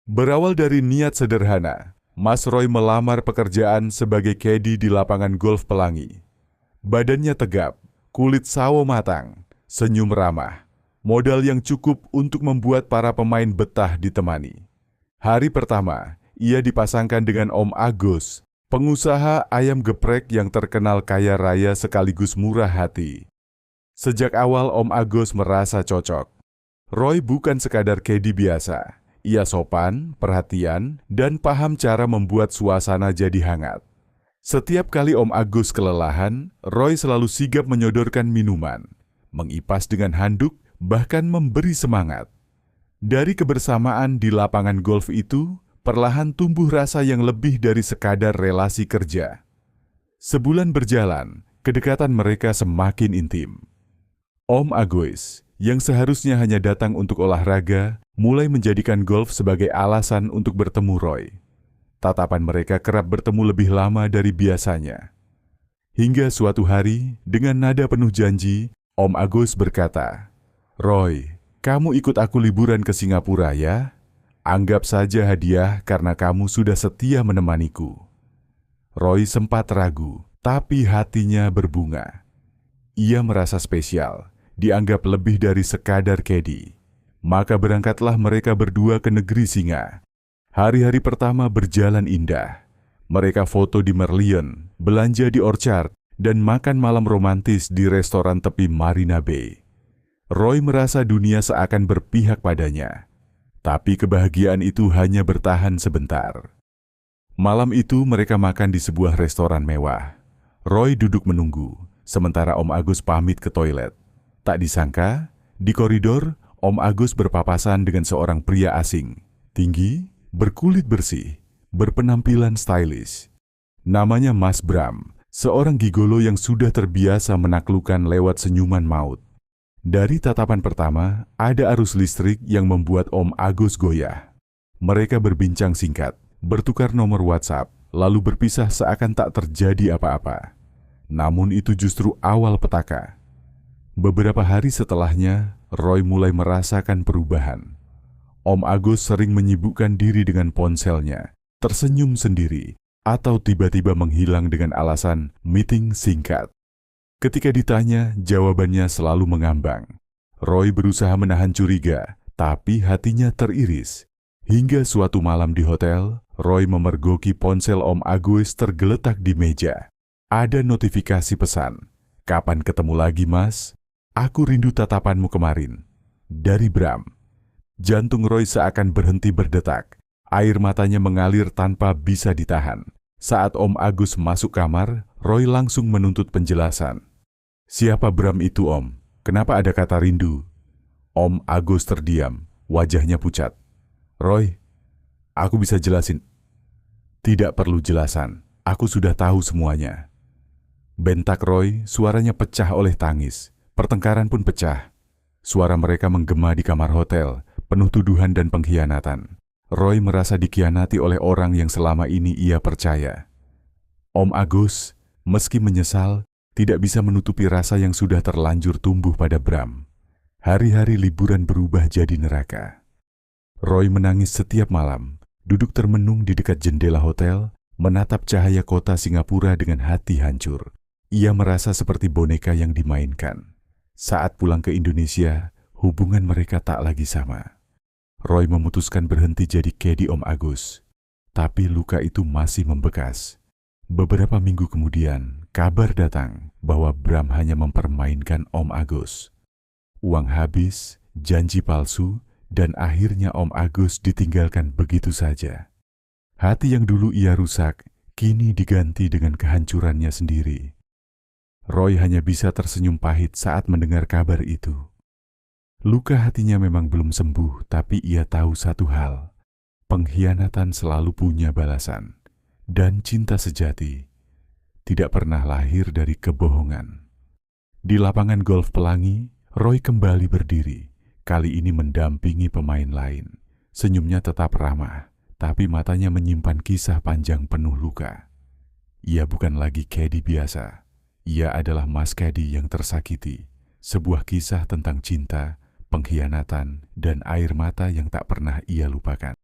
Berawal dari niat sederhana, Mas Roy melamar pekerjaan sebagai caddy di lapangan golf Pelangi. Badannya tegap, kulit sawo matang, senyum ramah, modal yang cukup untuk membuat para pemain betah ditemani. Hari pertama, ia dipasangkan dengan Om Agus, pengusaha ayam geprek yang terkenal kaya raya sekaligus murah hati. Sejak awal Om Agus merasa cocok. Roy bukan sekadar caddy biasa. Ia sopan, perhatian, dan paham cara membuat suasana jadi hangat. Setiap kali Om Agus kelelahan, Roy selalu sigap menyodorkan minuman, mengipas dengan handuk, bahkan memberi semangat. Dari kebersamaan di lapangan golf itu, perlahan tumbuh rasa yang lebih dari sekadar relasi kerja. Sebulan berjalan, kedekatan mereka semakin intim. Om Agus, yang seharusnya hanya datang untuk olahraga, mulai menjadikan golf sebagai alasan untuk bertemu Roy. Tatapan mereka kerap bertemu lebih lama dari biasanya. Hingga suatu hari, dengan nada penuh janji, Om Agus berkata, "Roy, kamu ikut aku liburan ke Singapura ya? Anggap saja hadiah karena kamu sudah setia menemaniku." Roy sempat ragu, tapi hatinya berbunga. Ia merasa spesial, dianggap lebih dari sekadar caddy. Maka berangkatlah mereka berdua ke negeri singa. Hari-hari pertama berjalan indah. Mereka foto di Merlion, belanja di Orchard, dan makan malam romantis di restoran tepi Marina Bay. Roy merasa dunia seakan berpihak padanya. Tapi kebahagiaan itu hanya bertahan sebentar. Malam itu mereka makan di sebuah restoran mewah. Roy duduk menunggu, sementara Om Agus pamit ke toilet. Tak disangka, di koridor, Om Agus berpapasan dengan seorang pria asing, tinggi, berkulit bersih, berpenampilan stylish. Namanya Mas Bram, seorang gigolo yang sudah terbiasa menaklukkan lewat senyuman maut. Dari tatapan pertama, ada arus listrik yang membuat Om Agus goyah. Mereka berbincang singkat, bertukar nomor WhatsApp, lalu berpisah seakan tak terjadi apa-apa. Namun itu justru awal petaka. Beberapa hari setelahnya, Roy mulai merasakan perubahan. Om Agus sering menyibukkan diri dengan ponselnya, tersenyum sendiri, atau tiba-tiba menghilang dengan alasan meeting singkat. Ketika ditanya, jawabannya selalu mengambang. Roy berusaha menahan curiga, tapi hatinya teriris. Hingga suatu malam di hotel, Roy memergoki ponsel Om Agus tergeletak di meja. Ada notifikasi pesan, "Kapan ketemu lagi, Mas? Aku rindu tatapanmu kemarin." Dari Bram. Jantung Roy seakan berhenti berdetak. Air matanya mengalir tanpa bisa ditahan. Saat Om Agus masuk kamar, Roy langsung menuntut penjelasan. "Siapa Bram itu, Om? Kenapa ada kata rindu?" Om Agus terdiam, wajahnya pucat. "Roy, aku bisa jelasin." "Tidak perlu jelasan, aku sudah tahu semuanya." Bentak Roy, suaranya pecah oleh tangis. Pertengkaran pun pecah. Suara mereka menggema di kamar hotel, penuh tuduhan dan pengkhianatan. Roy merasa dikhianati oleh orang yang selama ini ia percaya. Om Agus, meski menyesal, tidak bisa menutupi rasa yang sudah terlanjur tumbuh pada Bram. Hari-hari liburan berubah jadi neraka. Roy menangis setiap malam, duduk termenung di dekat jendela hotel, menatap cahaya kota Singapura dengan hati hancur. Ia merasa seperti boneka yang dimainkan. Saat pulang ke Indonesia, hubungan mereka tak lagi sama. Roy memutuskan berhenti jadi caddy Om Agus. Tapi luka itu masih membekas. Beberapa minggu kemudian, kabar datang bahwa Bram hanya mempermainkan Om Agus. Uang habis, janji palsu, dan akhirnya Om Agus ditinggalkan begitu saja. Hati yang dulu ia rusak, kini diganti dengan kehancurannya sendiri. Roy hanya bisa tersenyum pahit saat mendengar kabar itu. Luka hatinya memang belum sembuh, tapi ia tahu satu hal. Pengkhianatan selalu punya balasan. Dan cinta sejati tidak pernah lahir dari kebohongan. Di lapangan golf Pelangi, Roy kembali berdiri. Kali ini mendampingi pemain lain. Senyumnya tetap ramah, tapi matanya menyimpan kisah panjang penuh luka. Ia bukan lagi caddy biasa. Ia adalah Mas Caddy yang tersakiti, sebuah kisah tentang cinta, pengkhianatan, dan air mata yang tak pernah ia lupakan.